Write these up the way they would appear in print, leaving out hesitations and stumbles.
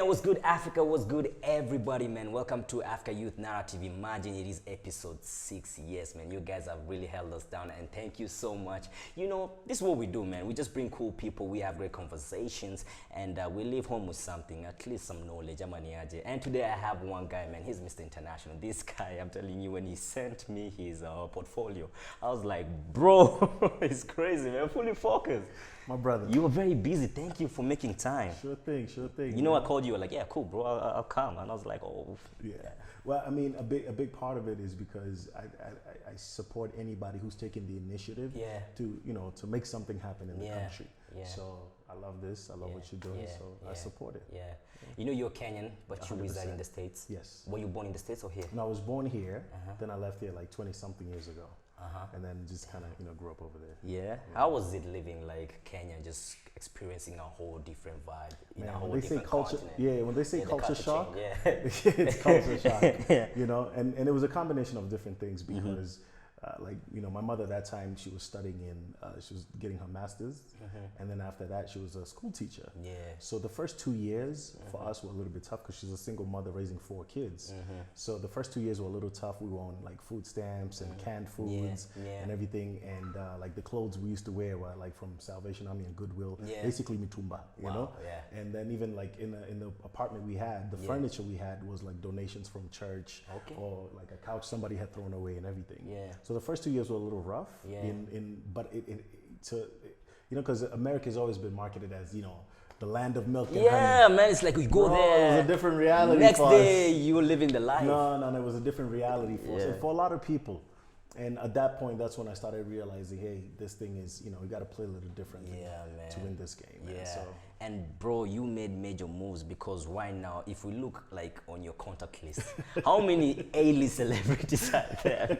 Kenya, what's good? Africa, what's good? Everybody, man. Welcome to Africa Youth Narrative. Imagine it is episode 6. Yes, man. You guys have really held us down, and thank you so much. You know, this is what we do, man. We just bring cool people. We have great conversations, and we leave home with something, at least some knowledge. And today I have one guy, man. He's Mr. International. This guy, I'm telling you, when he sent me his portfolio, I was like, bro, it's crazy, man. Fully focused. My brother. You were very busy. Thank you for making time. Sure thing, sure thing. You know, I called you, like, yeah, cool, bro, I'll come. And I was like, oh. Yeah. Well, I mean, a big part of it is because I support anybody who's taking the initiative to make something happen in the country. Yeah. So I love this. I love what you're doing. So I support it. Yeah. You know, you're Kenyan, but you reside in the States. Yes. Were you born in the States or here? No, I was born here. Then I left here like 20-something years ago. And then just kind of, grew up over there. Yeah. How was it living like Kenya, just experiencing a whole different vibe in a whole different continent? Yeah, when they say culture shock, change, it's culture shock. And it was a combination of different things because my mother at that time, she was studying she was getting her master's, and then after that, she was a school teacher. Yeah. So the first 2 years for us were a little bit tough because she's a single mother raising 4 kids. So the first 2 years were a little tough. We were on like food stamps and canned foods and everything, and like the clothes we used to wear were like from Salvation Army and Goodwill, basically mitumba, you know. Yeah. And then even like in the apartment we had, the furniture we had was like donations from church or like a couch somebody had thrown away and everything. Yeah. So the first 2 years were a little rough, but because America has always been marketed as the land of milk and honey. Yeah, man, it's like we go there. It was a different reality. Next for day, us. you were living the life. No, it was a different reality for us, and for a lot of people. And at that point, that's when I started realizing, hey, this thing is, we got to play a little differently to win this game. Man. Yeah. So. And bro, you made major moves because right now, if we look like on your contact list, how many A-list celebrities are there?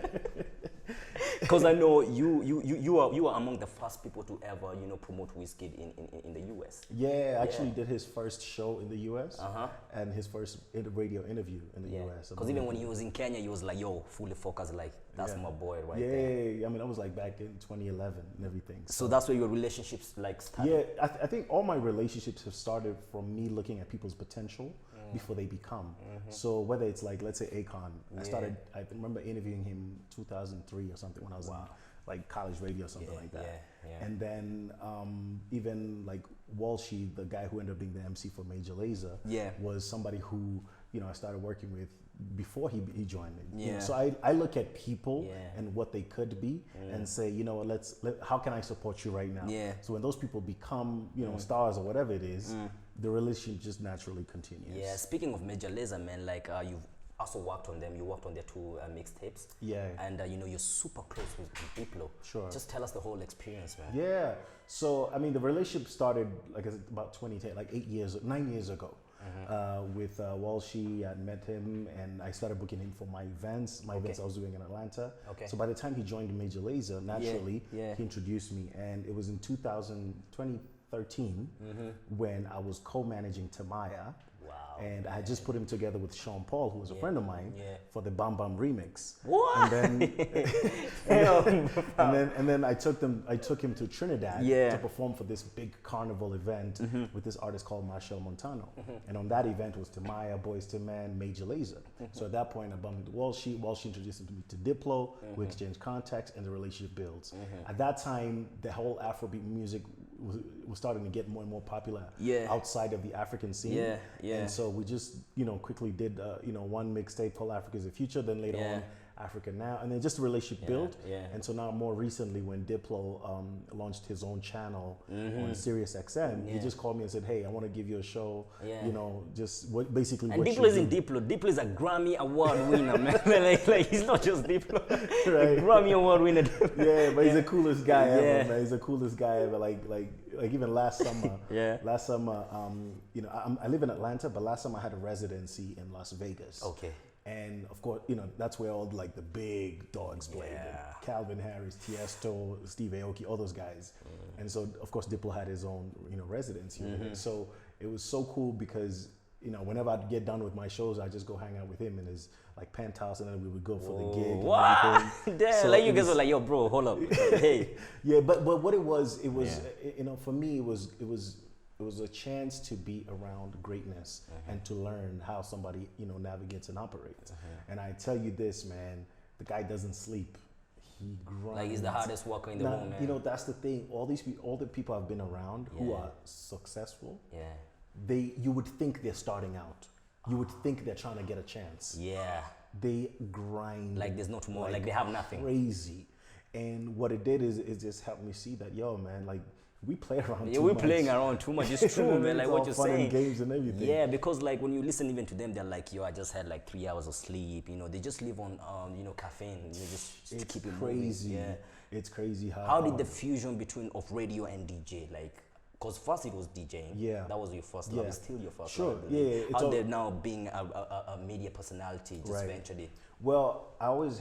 Because I know you are among the first people to ever promote Wizkid in the US. Yeah, actually did his first show in the US and his first radio interview in the US. Because even when he was in Kenya, he was like, yo, fully focused, like that's my boy right there. Yeah, I mean that was like back in 2011 and everything. So that's where your relationships like started. Yeah, I think all my relationships have started from me looking at people's potential before they become. So whether it's like, let's say Akon, I remember interviewing him 2003 or something when I was in like college radio or something like that. Yeah. And then even like Walshy, the guy who ended up being the MC for Major Lazer, was somebody who I started working with before he joined me. Yeah. So I look at people and what they could be and say, how can I support you right now? Yeah. So when those people become, stars or whatever it is, the relationship just naturally continues. Yeah. Speaking of Major Lazer, man, like you've also worked on them. You worked on their 2 mixtapes. Yeah. And you're super close with Diplo. Sure. Just tell us the whole experience, man. Yeah. So I mean, the relationship started like about 2010, like 9 years ago. With Walshy. I met him and I started booking him for my events. Events I was doing in Atlanta. Okay. So by the time he joined Major Lazer, naturally, he introduced me. And it was in 2013 when I was co-managing Tamaya. Wow. And I had just put him together with Sean Paul, who was a friend of mine, for the Bam Bam remix. What? And then I took him to Trinidad to perform for this big carnival event with this artist called Marshall Montano. And on that event was Tamaya, Boyz II Men, Major Lazer. So at that point I bumped into Walshy. Walshy introduced me to Diplo. We exchanged contacts and the relationship builds. At that time, the whole Afrobeat music was starting to get more and more popular outside of the African scene. And so we just, quickly did, one mixtape called Africa is the Future, then later on Africa Now, and then just the relationship built. And so now more recently when Diplo launched his own channel on Sirius XM, he just called me and said, hey, I want to give you a show, just basically and Diplo isn't Diplo. Diplo is a Grammy Award winner, man. like he's not just Diplo. Right. Grammy Award winner. Yeah, but he's the coolest guy ever, man. He's the coolest guy ever. Like even last summer, I live in Atlanta, but last summer I had a residency in Las Vegas. Okay. And of course, that's where all like the big dogs played. Calvin Harris, Tiesto, Steve Aoki, all those guys. And so of course Diplo had his own, residency. So it was so cool because whenever I'd get done with my shows, I just go hang out with him in his like penthouse, and then we would go for the gig. Wow! Damn, so like you guys were like, yo, bro, hold up, hey. Yeah, but what it was, for me, it was it was a chance to be around greatness and to learn how somebody, you know, navigates and operates. And I tell you this, man, the guy doesn't sleep. He grinds. Like he's the hardest worker in the room, man. You know, that's the thing. All the people I've been around who are successful, you would think they're starting out. You would think they're trying to get a chance. Yeah. They grind. Like there's no tomorrow. Like they have nothing. Crazy. And what it did is just helped me see that, yo, man, like we play around Yeah, too we're much. playing around too much. It's true, man. Like It's what all you're fun saying. and games and everything. Yeah, because like when you listen even to them, they're like, yo, I just had like 3 hours of sleep. You know, they just live on, you know, caffeine. You know, just to keep it crazy. moving. Yeah. It's crazy How did the fusion between of radio and DJ, like, because first it was DJing. Yeah. That was your first love. It's still your first sure. love. Yeah. How did now being a media personality just ventured it? Well, I was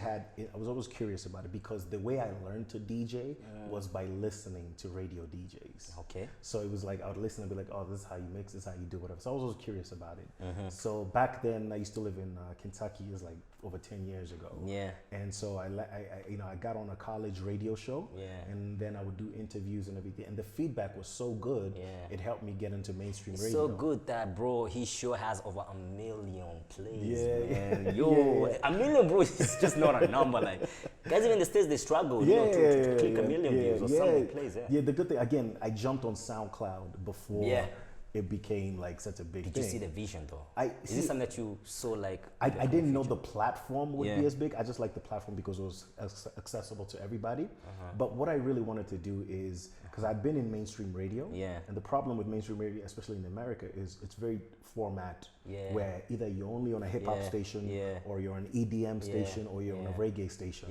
always curious about it because the way I learned to DJ was by listening to radio DJs. Okay. So it was like I would listen and be like, oh, this is how you mix, this is how you do whatever. So I was always curious about it. So back then, I used to live in Kentucky. It was like over 10 years ago. Yeah. And so I got on a college radio show. Yeah. And then I would do interviews and everything. And the feedback was so good. Yeah. It helped me get into mainstream radio. So good that, bro, his show has over 1 million plays. Yeah. Man. Yo, 1 million, bro, is just not a number. Like, guys, even in the States, they struggle, you know, to click 1 million views or something plays. Yeah, the good thing, again, I jumped on SoundCloud before it became like such a big thing. Did you see the vision though? Is this something that you saw like? I didn't know the platform would be as big. I just liked the platform because it was accessible to everybody. But what I really wanted to do is, because I'd been in mainstream radio, and the problem with mainstream radio, especially in America, is it's very format where either you're only on a hip hop station or you're on an EDM station or you're on a reggae station.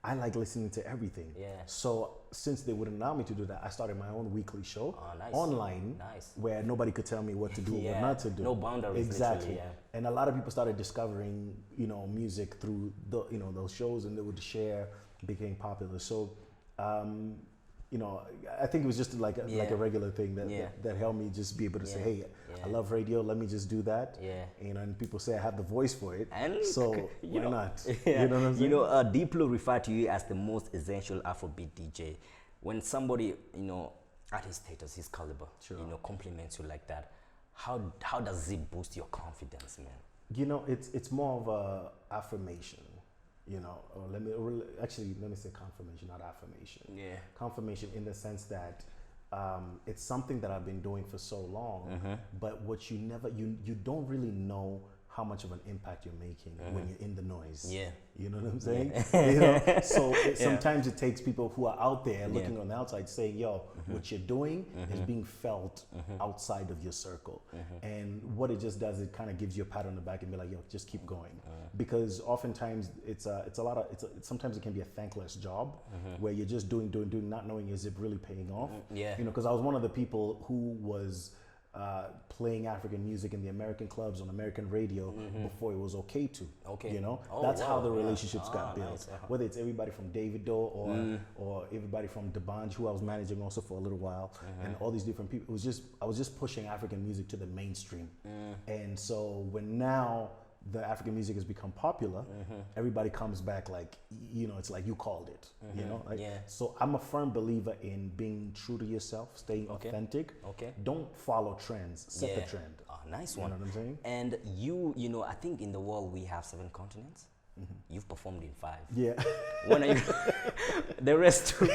I like listening to everything. So since they wouldn't allow me to do that, I started my own weekly show online where nobody could tell me what to do or what not to do. No boundaries. Exactly. And a lot of people started discovering, you know, music through the, you know, those shows, and they would share, became popular. So, you know, I think it was just like a regular thing that helped me just be able to say, hey, I love radio. Let me just do that. You know, and people say I have the voice for it. And so why not? You know what I'm saying? You know, Diplo referred to you as the most essential Afrobeat DJ. When somebody, you know, at his status, his caliber, you know, compliments you like that, how does it boost your confidence, man? You know, it's more of a affirmation. You know, or let me say confirmation, not affirmation. Yeah. Confirmation in the sense that it's something that I've been doing for so long, but what you don't really know how much of an impact you're making when you're in the noise. Yeah. You know what I'm saying? You know? So sometimes it takes people who are out there looking on the outside saying, yo, what you're doing is being felt outside of your circle. And what it just does, it kind of gives you a pat on the back and be like, yo, just keep going. Because oftentimes sometimes it can be a thankless job where you're just doing, not knowing is it really paying off. You know, because I was one of the people who was playing African music in the American clubs on American radio before it was okay to. You know, that's how the relationships got built. Nice. Whether it's everybody from David Doe or everybody from Debanj, who I was managing also for a little while, and all these different people. I was just pushing African music to the mainstream. And so when now the African music has become popular, everybody comes back like, you know, it's like you called it, you know? Like, so I'm a firm believer in being true to yourself, staying authentic. Don't follow trends, set the trend. Oh, nice one. You know what I'm saying? And you know, I think in the world we have 7 continents. You've performed in 5. Yeah. When are you, the rest too.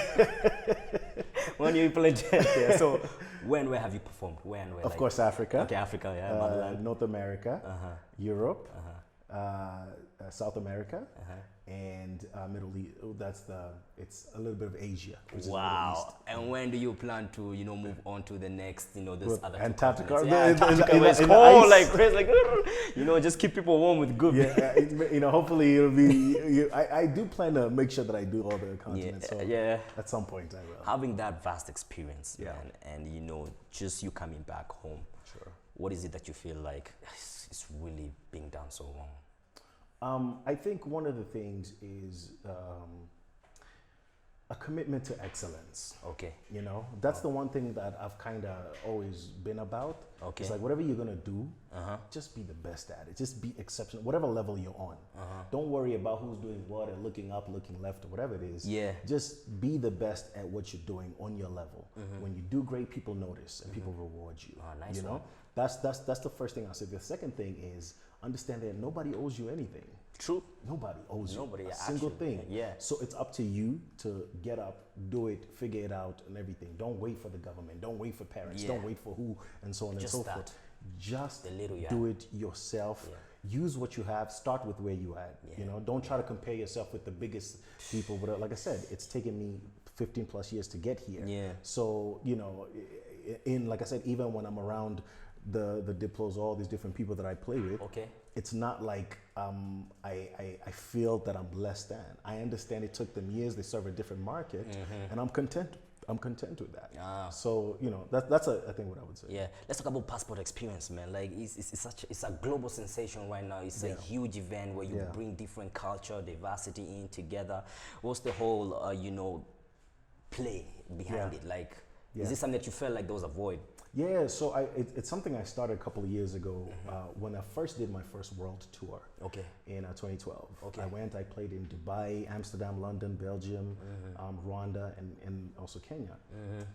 When you played there. So where have you performed? Where and where? Of course, Africa. Okay, Africa, motherland. North America, Europe, South America, and Middle East. It's a little bit of Asia. Wow! And when do you plan to, you know, move on to the next, you know, this other Antarctica? Antarctica, it's cold like crazy, like, you know, just keep people warm with good. You know, hopefully it'll be. I do plan to make sure that I do all the continents. So at some point I will. Having that vast experience, man, and you know, just you coming back home. Sure. What is it that you feel like it's really being done so wrong? I think one of the things is a commitment to excellence. Okay. You know, that's the one thing that I've kind of always been about. Okay. It's like whatever you're gonna do, just be the best at it. Just be exceptional, whatever level you're on. Don't worry about who's doing what and looking up, looking left, or whatever it is. Yeah. Just be the best at what you're doing on your level. When you do great, people notice and people reward you. Nice you know, one. that's the first thing I'll say. The second thing is understand that nobody owes you anything. True. Nobody owes Nobody, you a actually, single thing. yeah. So it's up to you to get up, do it, figure it out, and everything. Don't wait for the government. Don't wait for parents. Yeah. Don't wait for who, and so on and Just so start. forth. Just The little you do have. it yourself. Yeah. Use what you have. Start with where you at. Yeah. You know, don't try to compare yourself with the biggest people. But like I said, it's taken me 15 plus years to get here. Yeah. So you know, in like I said, even when I'm around the Diplos, all these different people that I play with, Okay. it's not like I feel that I'm less than. I understand it took them years. They serve a different market, and I'm content. I'm content with that. So you know, that's I think what I would say. Yeah, let's talk about passport experience, man. Like it's a global sensation right now. It's a huge event where you bring different culture, diversity in together. What's the whole you know, play behind it? Like, is this something that you felt like there was a void? Yeah, so it's something I started a couple of years ago when I first did my first world tour. Okay. In 2012. Okay. I played in Dubai, Amsterdam, London, Belgium, Rwanda, and also Kenya.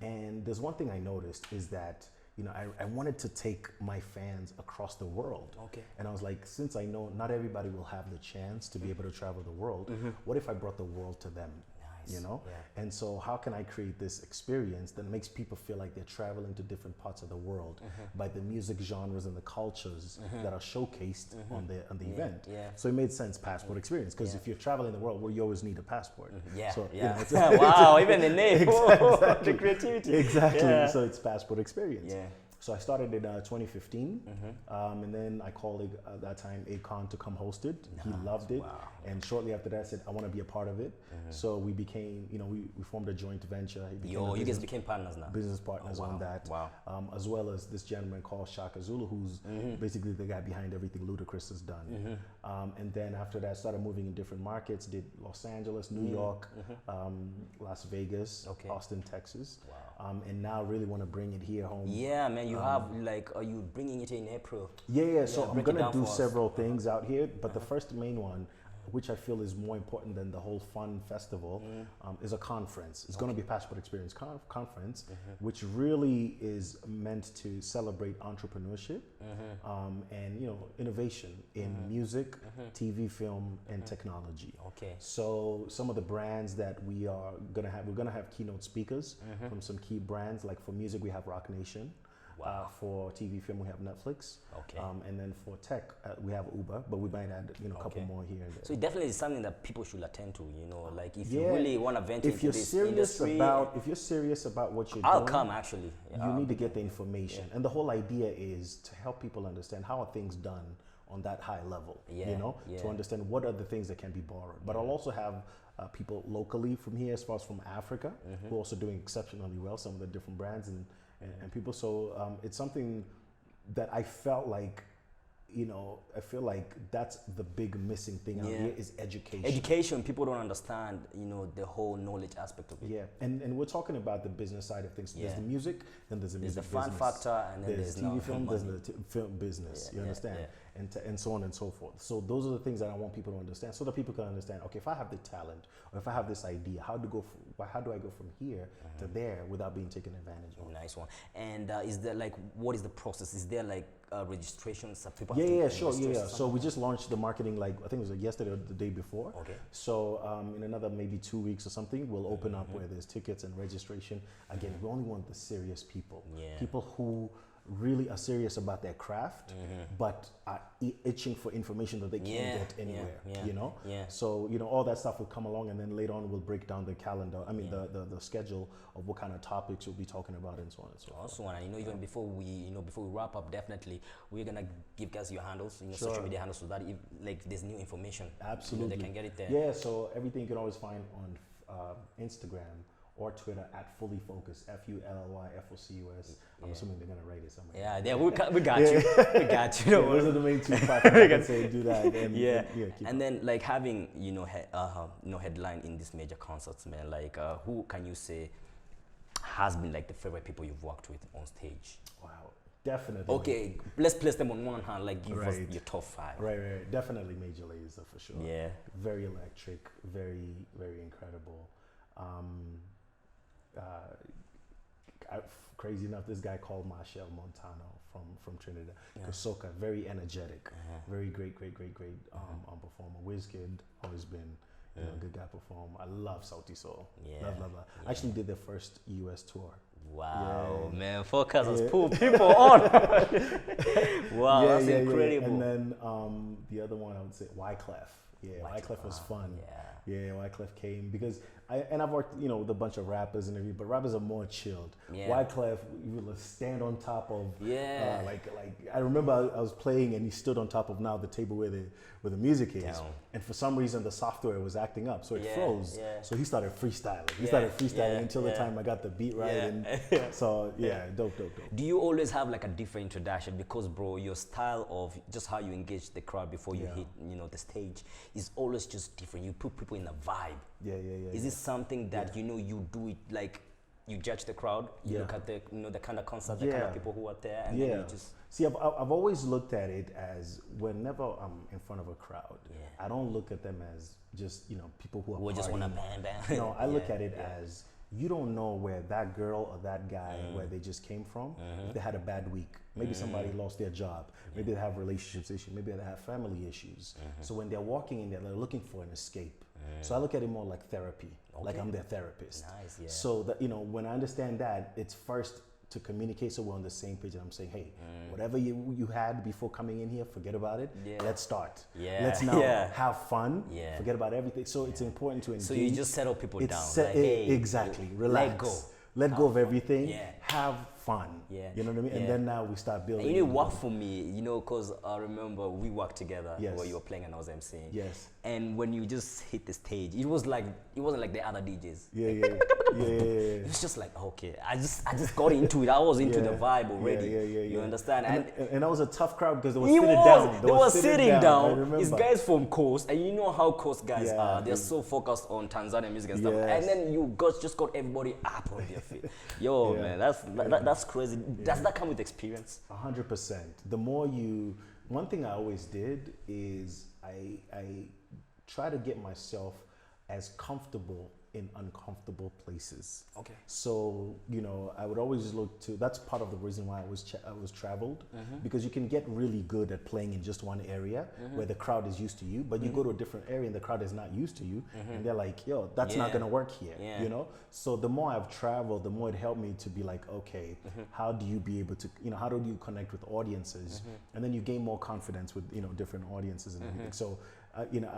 And there's one thing I noticed is that, you know, I wanted to take my fans across the world. Okay. And I was like, since I know not everybody will have the chance to be able to travel the world, what if I brought the world to them? You know, and so how can I create this experience that makes people feel like they're traveling to different parts of the world by the music genres and the cultures that are showcased on the event? Yeah. So it made sense, passport experience, because if you're traveling the world, well, you always need a passport. Yeah, So, you yeah. know, it's Wow, even the name, Exactly. the creativity. Exactly. Yeah. So it's passport experience. Yeah. So I started in 2015, and then I called at that time Akon to come host it. He loved it, and shortly after that, I said I want to be a part of it. So we became, you know, we formed a joint venture. He became a You guys became partners now. business partners on that. Wow. As well as this gentleman called Shaka Zulu, who's basically the guy behind everything Ludacris has done. And then after that, I started moving in different markets. Did Los Angeles, New York, Las Vegas, Austin, Texas. Wow. And now really want to bring it here home. Yeah, man. You have like, are you bringing it in April? Yeah. So I'm break it gonna down do for us. several things out here, but the first main one, which I feel is more important than the whole fun festival, is a conference. It's going to be Passport Experience Conference, which really is meant to celebrate entrepreneurship and, you know, innovation in music, TV, film, and technology. Okay. So some of the brands that we're gonna have keynote speakers from some key brands. Like for music, we have Rock Nation. For TV, film, we have Netflix. Okay. And then for tech, we have Uber, but we might add, you know, a couple more here and there. So it definitely is something that people should attend to. You know, like if you really want to venture if into you're this serious industry, if you're serious about what you're I'll doing, come actually. Yeah, you need to get the information. And the whole idea is to help people understand how are things done on that high level, you know, to understand what are the things that can be borrowed. But I'll also have people locally from here, as far as from Africa, who are also doing exceptionally well, some of the different brands and people. So it's something that I felt like, you know, I feel like that's the big missing thing out here is education. Education, people don't understand, you know, the whole knowledge aspect of it. Yeah, and we're talking about the business side of things. There's the music, then there's the music the fun business. factor, and then there's TV, now film, money. there's the film business. You understand? And so on and so forth. So those are the things that I want people to understand, so that people can understand. Okay, if I have the talent, or if I have this idea, how do I go from here to there without being taken advantage of? Nice one. And is there like, what is the process? Is there like registrations that people? Sure. So we just launched the marketing, like I think it was like yesterday or the day before. Okay. So in another maybe 2 weeks or something, we'll open up where there's tickets and registration. Again, we only want the serious people, people who really are serious about their craft, but are itching for information that they can't get anywhere. You know. So you know, all that stuff will come along, and then later on we'll break down the calendar. I mean the schedule of what kind of topics we'll be talking about and so on and so forth. Awesome. And you know, even before we wrap up, definitely we're gonna give guys your handles, you know, social media handles, so that if like there's new information, absolutely, they can get it there. Yeah. So everything you can always find on Instagram or Twitter at Fully Focus, FULLYFOCUS. I'm assuming they're gonna write it somewhere. Yeah, we got you. We got you. Those are the main two platforms I can say do that. And, and then like having headline in these major concerts, man. Like who can you say has been like the favorite people you've worked with on stage? Wow. Definitely. Okay, let's place them on one hand, like give us Right. your top 5. Right. Definitely Major Lazer for sure. Yeah. Very electric, very incredible. Uh, Crazy enough, this guy called Marshall Montano from Trinidad. Soca, very energetic, very great performer. Wizkid, always been a good guy performer. I love Sauti Soul. Yeah. Love. I actually did their first US tour. Wow, man, Focus has pulled people on. Wow, that's incredible. And then the other one I would say Wyclef. Yeah, Wyclef was fun. Yeah, Wyclef came because I've worked, with a bunch of rappers and everything, but rappers are more chilled. Yeah. Wyclef, you will stand on top of, Yeah. like I remember I was playing and he stood on top of now the table where the music is, Down. and for some reason the software was acting up, so it froze. Yeah. So he started freestyling. Yeah. Until the time I got the beat right, and so dope. Do you always have like a different introduction? Because bro, your style of just how you engage the crowd before you hit, the stage is always just different. You put people in a vibe. Yeah. Is this something that you do it like you judge the crowd, you look at the the kind of concert, the kind of people who are there, and then you just see. I've always looked at it as whenever I'm in front of a crowd, I don't look at them as just people who are just want to bang. No, I look at it as you don't know where that girl or that guy where they just came from. If they had a bad week, maybe somebody lost their job, maybe they have relationships issues, maybe they have family issues. So when they're walking in there, they're looking for an escape. So I look at it more like therapy, like I'm their therapist. Nice, yeah. So that when I understand that, it's first to communicate so we're on the same page, and I'm saying, hey, whatever you had before coming in here, forget about it. Let's start. Let's now have fun. Forget about everything. So it's important to engage. So you just settle people down. Exactly. Relax. Let go of everything. Have fun. You know what I mean? Yeah. And then now we start building. And it worked for me, because I remember we worked together where you were playing and I was emceeing. Yes. And when you just hit the stage, it wasn't like the other DJs. It was just like, okay, I just got into it. I was into the vibe already. You understand? And that was a tough crowd because they were sitting down. They were sitting down. I remember. It's guys from Coast, and you know how Coast guys are. They're so focused on Tanzanian music and stuff. And then you just got everybody up on their feet. Yo, man, that's crazy. Does that come with experience? 100%. The more one thing I always did is I try to get myself as comfortable in uncomfortable places. Okay. So I would always look to. That's part of the reason why I was traveled, because you can get really good at playing in just one area where the crowd is used to you, but you go to a different area and the crowd is not used to you, and they're like, "Yo, that's not gonna work here." So the more I've traveled, the more it helped me to be like, okay, how do you be able to, how do you connect with audiences, and then you gain more confidence with different audiences and everything. So.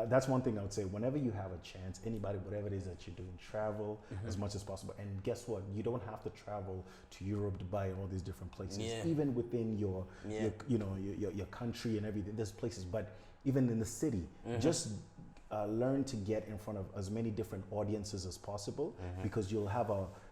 That's one thing I would say. Whenever you have a chance, anybody, whatever it is that you're doing, travel as much as possible. And guess what? You don't have to travel to Europe, Dubai, all these different places. Even within your country and everything, there's places. But even in the city, just learn to get in front of as many different audiences as possible, because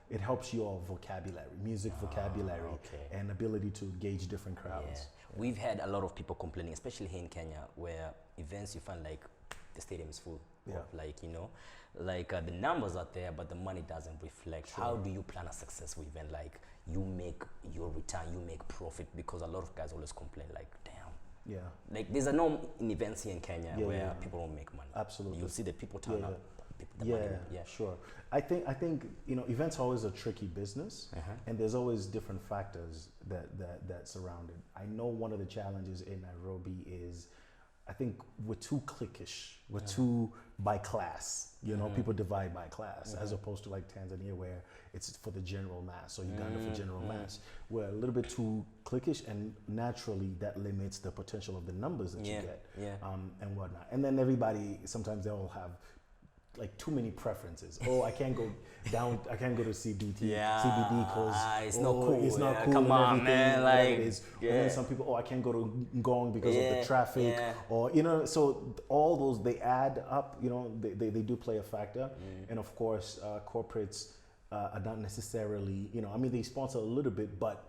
it helps your vocabulary, music vocabulary, and ability to gauge different crowds. We've had a lot of people complaining, especially here in Kenya, where events you find like the stadium is full. The numbers are there, but the money doesn't reflect. How do you plan a successful event? Like you make your return, you make profit, because a lot of guys always complain like, damn. Like there's a norm in events here in Kenya where people don't make money. Absolutely. You'll see the people turn up. Sure. I think events are always a tricky business, and there's always different factors that surround it. I know one of the challenges in Nairobi is, I think we're too cliquish. We're too by class. People divide by class, as opposed to like Tanzania, where it's for the general mass, or Uganda for general mass. We're a little bit too cliquish, and naturally that limits the potential of the numbers that you get, and whatnot. And then everybody, sometimes they all have like too many preferences. Oh, I can't go down. I can't go to CBD because it's not cool. It's not cool. Come on, man. Like, and then some people, I can't go to Ngong because of the traffic, or So all those, they add up. They do play a factor, and of course, corporates are not necessarily. They sponsor a little bit, but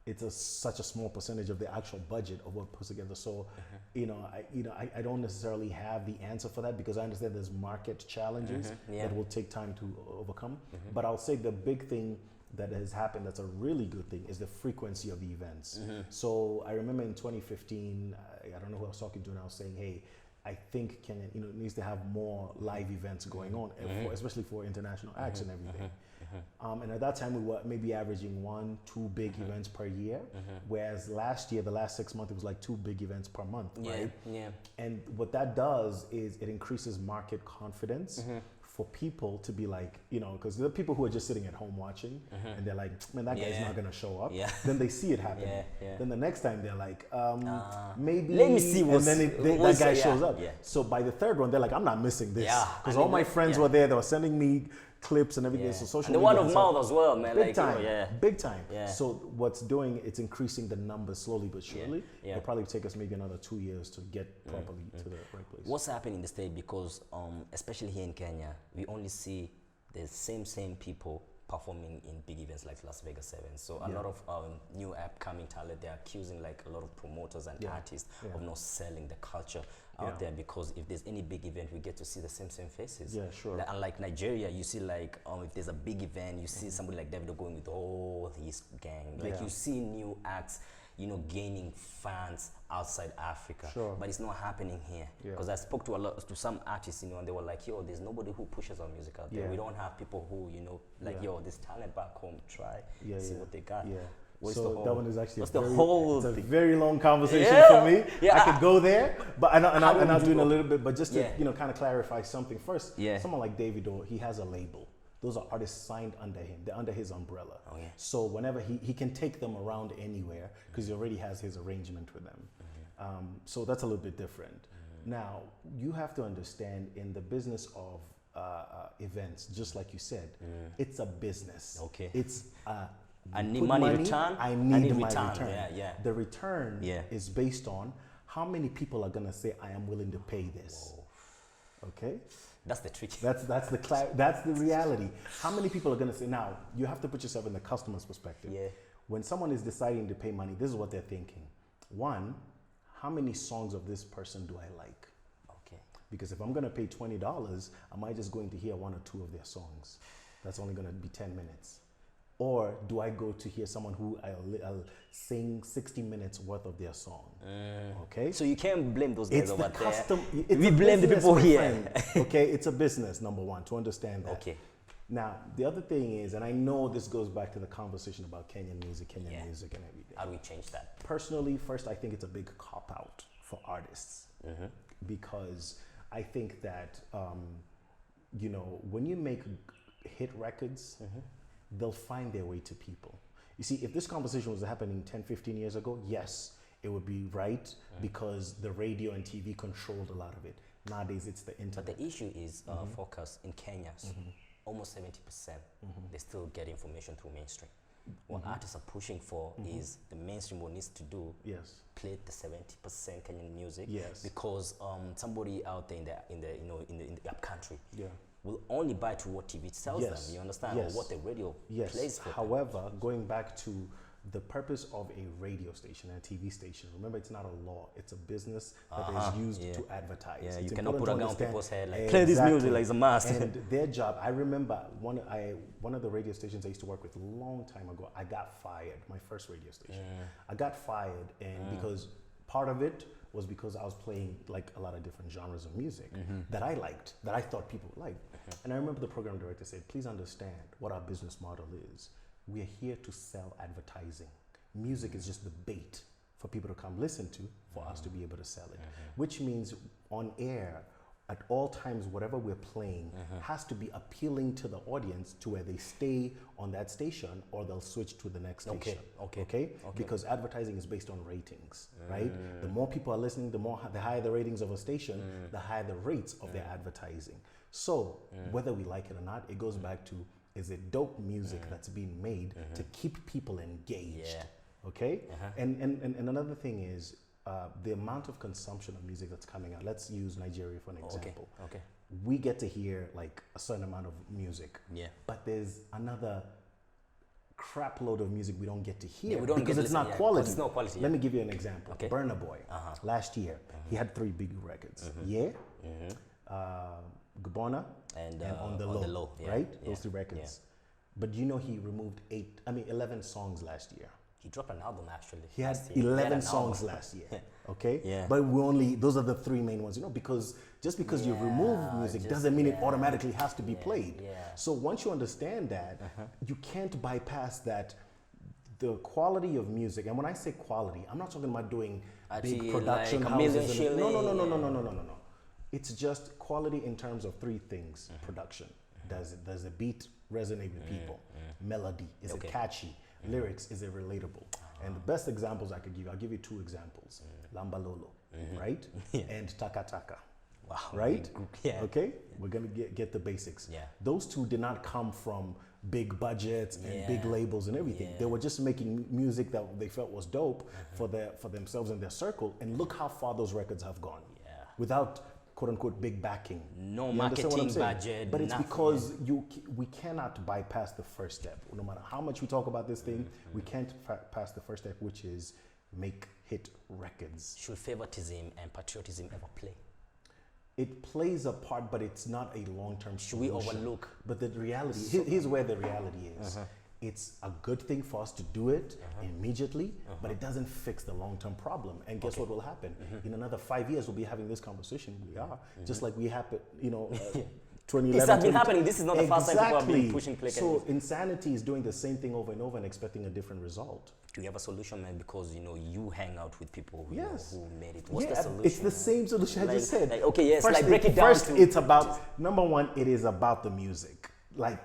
it's such a small percentage of the actual budget of what puts together. So, I don't necessarily have the answer for that, because I understand there's market challenges that will take time to overcome. But I'll say the big thing that has happened that's a really good thing is the frequency of the events. So I remember in 2015, I don't know who I was talking to, and I was saying, hey, I think Kenya, needs to have more live events going on, especially for international acts and everything. And at that time, we were maybe averaging 1-2 big events per year, whereas last year, the last 6 months, it was like 2 big events per month, right? And what that does is it increases market confidence for people to be like, because there are people who are just sitting at home watching, and they're like, man, that guy's not gonna show up. Then they see it happening. Then the next time they're like, maybe, let me see what's, and then that guy shows up. So by the third one, they're like, I'm not missing this, because all my friends were there. They were sending me clips and everything. So social and the media word of mouth as well, man. Big time, big time. So what's doing, it's increasing the numbers slowly but surely. It'll probably take us maybe another 2 years to get properly to the right place. What's happening in the state, because especially here in Kenya, we only see the same people performing in big events like Las Vegas 7. So a lot of new upcoming talent, they're accusing like a lot of promoters and artists of not selling the culture out there, because if there's any big event, we get to see the same faces. Like, unlike Nigeria, you see like if there's a big event, you see somebody like Davido going with all his gang. Like you see new acts, gaining fans outside Africa, but it's not happening here. Because I spoke to some artists, and they were like, yo, there's nobody who pushes our music out there. We don't have people who, like, yo, this talent back home, try, see what they got. So that one is actually it's a very long conversation for me. I could go there, but and I'll do it a little bit. But just to kind of clarify something first, someone like Davido, he has a label. Those are artists signed under him. They're under his umbrella. So whenever he can take them around anywhere, because he already has his arrangement with them. So that's a little bit different. Now, you have to understand, in the business of events, just like you said, it's a business. It's I need money return. I need my return. return. The return is based on how many people are gonna say, I am willing to pay this. Okay? That's the trick. That's the reality. How many people are gonna say? Now, you have to put yourself in the customer's perspective. When someone is deciding to pay money, this is what they're thinking. One, how many songs of this person do I like? Because if I'm gonna pay $20, am I just going to hear 1 or 2 of their songs? That's only gonna be 10 minutes. Or do I go to hear someone who I'll sing 60 minutes worth of their song? Okay? So you can't blame those guys over there. We blame the people here. Okay? It's a business, number one, to understand that. Now, the other thing is, and I know this goes back to the conversation about Kenyan music and everything. How do we change that? Personally, first, I think it's a big cop-out for artists. Because I think that, when you make hit records, they'll find their way to people. You see, if this conversation was happening 10, 15 years ago, yes, it would be right, because the radio and TV controlled a lot of it. Nowadays, it's the internet. But the issue is, focus in Kenya, almost 70%, they still get information through mainstream. What artists are pushing for is the mainstream what needs to do, play the 70% Kenyan music, because somebody out there in the upcountry will only buy to what TV tells them, you understand, or what the radio plays for However, going back to the purpose of a radio station and a TV station, remember, it's not a law, it's a business that is used to advertise. You cannot put a gun on people's head like, play this music like it's a must. And their job, I remember one of the radio stations I used to work with a long time ago, I got fired, my first radio station. I got fired, and because part of it was because I was playing like a lot of different genres of music that I liked, that I thought people would like. And I remember the program director said, please understand what our business model is. We are here to sell advertising. Music is just the bait for people to come listen to, for us to be able to sell it. Which means on air, at all times, whatever we're playing has to be appealing to the audience to where they stay on that station, or they'll switch to the next station. Because advertising is based on ratings, right? The more people are listening, the higher the ratings of a station, the higher the rates of their advertising. So whether we like it or not, it goes back to, is it dope music that's being made to keep people engaged? Okay? And another thing is, the amount of consumption of music that's coming out. Let's use Nigeria for an example. We get to hear like a certain amount of music, but there's another crap load of music we don't get to hear because it's not quality. It's not quality. Let me give you an example. Burna Boy, last year, he had 3 big records. Gabona, and On the Low, right? Those 3 records. But you know he removed 11 songs last year. He dropped an album actually. He had last year. 11 songs last year. Okay? Yeah. But those are the three main ones, because just because you remove music doesn't mean it automatically has to be played. Yeah. So once you understand that, you can't bypass that, the quality of music. And when I say quality, I'm not talking about doing big production like houses. No. It's just quality in terms of three things. Production. Does the beat resonate with people? Melody. Is it catchy? Lyrics, is it relatable? And the best examples I could give you, I'll give you two examples. Lamba Lolo, right? And Taka Taka. Wow. Right? Yeah. Okay? We're going to get the basics. Yeah. Those two did not come from big budgets and big labels and everything. They were just making music that they felt was dope for themselves and their circle. And look how far those records have gone. Yeah. Without quote unquote big backing. No marketing budget. But it's because we cannot bypass the first step. No matter how much we talk about this thing, we can't pass the first step, which is make hit records. Should favoritism and patriotism ever play? It plays a part, but it's not a long-term solution. Should we overlook? But the reality, here's where the reality is. It's a good thing for us to do it immediately, but it doesn't fix the long-term problem. And guess what will happen? In another 5 years, we'll be having this conversation. We are. Just like we happened, 2011. This has been happening. This is not the first time people have been pushing play. So insanity is doing the same thing over and over and expecting a different result. Do you have a solution, man? Because you hang out with people who, who made it. What's the solution? It's the same solution I just said. Okay, yes, first, break it down. First, it's about number one. It is about the music. Like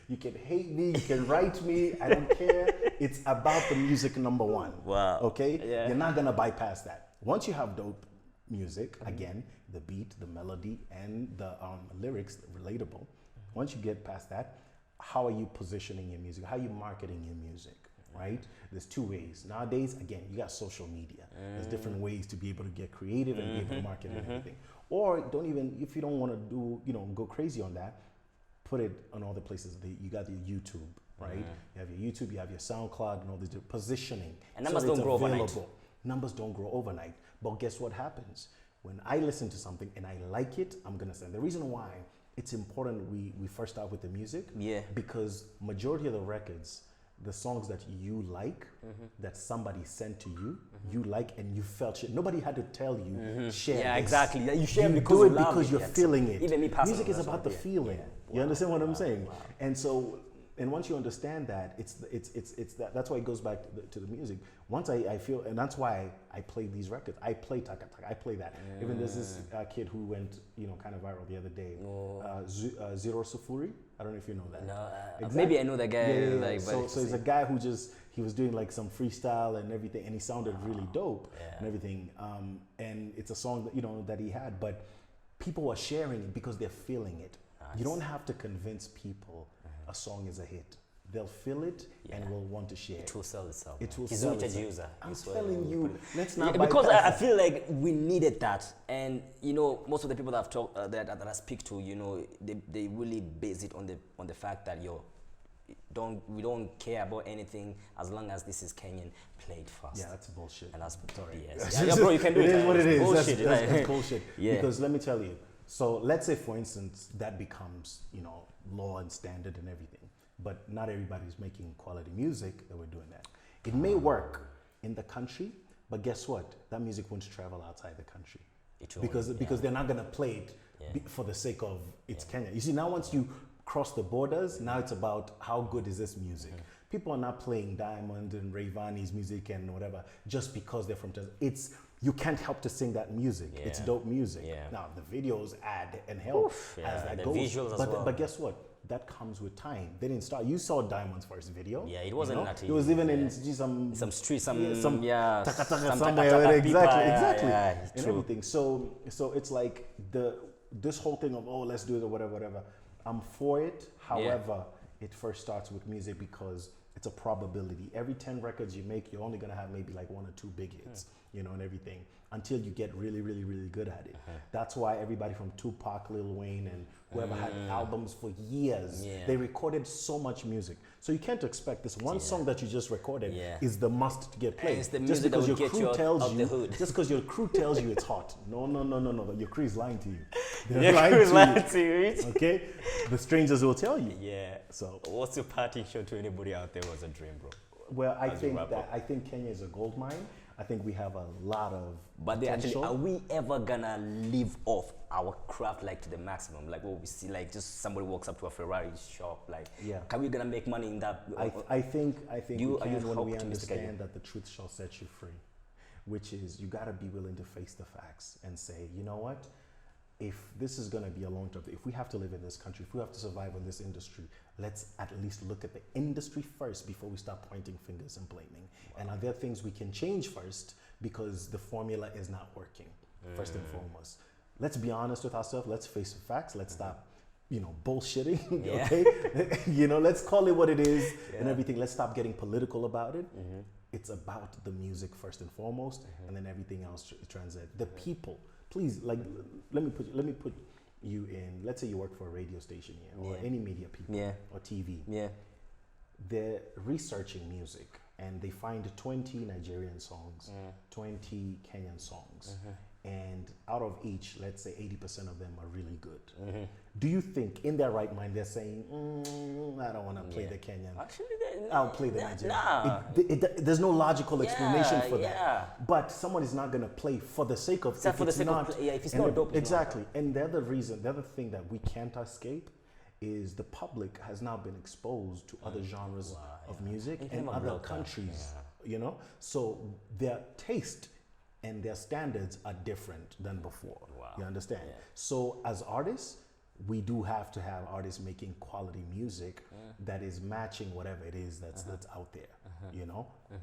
you can hate me, you can write me. I don't care. It's about the music. Number one. Wow. Okay. Yeah. You're not gonna bypass that. Once you have dope music, again, the beat, the melody, and the lyrics relatable. Once you get past that, how are you positioning your music? How are you marketing your music? Right? There's two ways. Nowadays, again, you got social media. There's different ways to be able to get creative and be able to market and everything. Or don't even, if you don't want to do, go crazy on that, put it on all the places. You got your YouTube, right? You have your YouTube, you have your SoundCloud, and all this positioning. And numbers don't grow overnight. Numbers don't grow overnight. But guess what happens? When I listen to something and I like it, I'm going to send. The reason why it's important we first start with the music, because majority of the records, the songs that you like, that somebody sent to you, you like, and you felt shit. Nobody had to tell you, share this. Exactly. You share you because do it you love because you're feeling it. Even me personally. Music is about the feeling. You understand what I'm saying? And so, and once you understand that, it's that. That's why it goes back to the music. Once I feel, and that's why I play these records. I play Taka Taka. I play that. Even there's this kid who went, kind of viral the other day. Zero Sufuri. I don't know if you know that. No, maybe I know that guy. Yeah. So he's a guy who he was doing like some freestyle and everything, and he sounded really dope and everything. And it's a song that that he had, but people are sharing it because they're feeling it. Nice. You don't have to convince people a song is a hit. They'll feel it and will want to share. It will sell itself. It will He's sell a itself. user. I'm telling you, let's not because bypass I feel like we needed that, and most of the people that I've talked that I speak to, they really base it on the fact that we don't care about anything as long as this is Kenyan played fast. Yeah, that's bullshit. And that's sorry. Yeah, bro, you can do it. It is what it is. Bullshit. That's bullshit. Yeah. Because let me tell you. So let's say, for instance, that becomes law and standard and everything. But not everybody's making quality music that we're doing that. It may work in the country, but guess what? That music won't travel outside the country. Because they're not gonna play it for the sake of it's Kenya. You see, now once you cross the borders, now it's about how good is this music. People are not playing Diamond and Rayvani's music and whatever just because they're from Tanzania. You can't help to sing that music. It's dope music. Now the videos add and help as that goes. Visuals as well. But guess what? That comes with time. They didn't start. You saw Diamond's first video. Yeah, it wasn't nutty. It was even in some street, some taka taka somewhere. Exactly. It's and true. everything. So it's like this whole thing of let's do it or whatever. I'm for it. However, it first starts with music because it's a probability. Every 10 records you make, you're only gonna have maybe like 1 or 2 big hits, and everything, until you get really, really, really good at it. That's why everybody from Tupac, Lil Wayne, and whoever had albums for years, they recorded so much music. So you can't expect this one song that you just recorded is the must to get played. It's the music just because your crew tells you it's hot. No. Your crew is lying to you. They're lying to you. Okay? The strangers will tell you. Yeah. So what's your parting shot to anybody out there who has a dream, bro? Well, I think Kenya is a gold mine. I think we have a lot of But potential. are we ever gonna live off our craft like to the maximum? Like what we see, like just somebody walks up to a Ferrari shop, like, can we gonna make money in that? I think you, we can when we optimistic understand that the truth shall set you free, which is you gotta be willing to face the facts and say, you know what? If this is going to be a long term, if we have to live in this country, if we have to survive in this industry, let's at least look at the industry first before we start pointing fingers and blaming. And are there things we can change first because the formula is not working, first and foremost? Let's be honest with ourselves. Let's face the facts. Let's stop, bullshitting, okay? Let's call it what it is and everything. Let's stop getting political about it. It's about the music first and foremost, and then everything else translates. The people. Please, like, let me put you in. Let's say you work for a radio station here, or any media people, or TV. Yeah, they're researching music, and they find 20 Nigerian songs, 20 Kenyan songs, and out of each, let's say 80% of them are really good. Do you think, in their right mind, they're saying, I don't want to play the Kenyan. Actually, I'll play the Nigerian. Nah. There's no logical explanation for that. But someone is not going to play for the sake of if it's not dope. Exactly. And the other thing that we can't escape is the public has now been exposed to other genres of music and other countries, So their taste and their standards are different than before. You understand? So as artists, we do have to have artists making quality music that is matching whatever it is that's out there.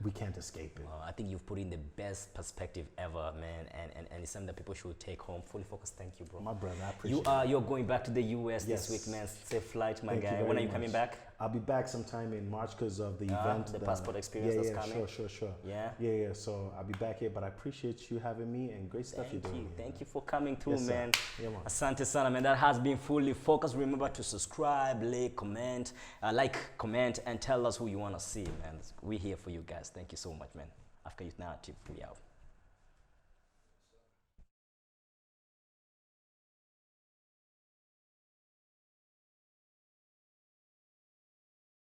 We can't escape it. I think you've put in the best perspective ever, man, and it's something that people should take home. Fully focused. Thank you, bro. My brother, I appreciate it. You're going back to the US this week, man. Safe flight, my guy. When are you coming back? I'll be back sometime in March because of the event. The passport experience that's coming. Sure. Yeah. So I'll be back here, but I appreciate you having me and great stuff you're doing. Thank you for coming through, man. Yeah, man. Asante sana, man. That has been Fully Focused. Remember to subscribe, comment, comment, and tell us who you want to see, man. We're here for you guys. Thank you so much, man. After Youth Narrative, we out.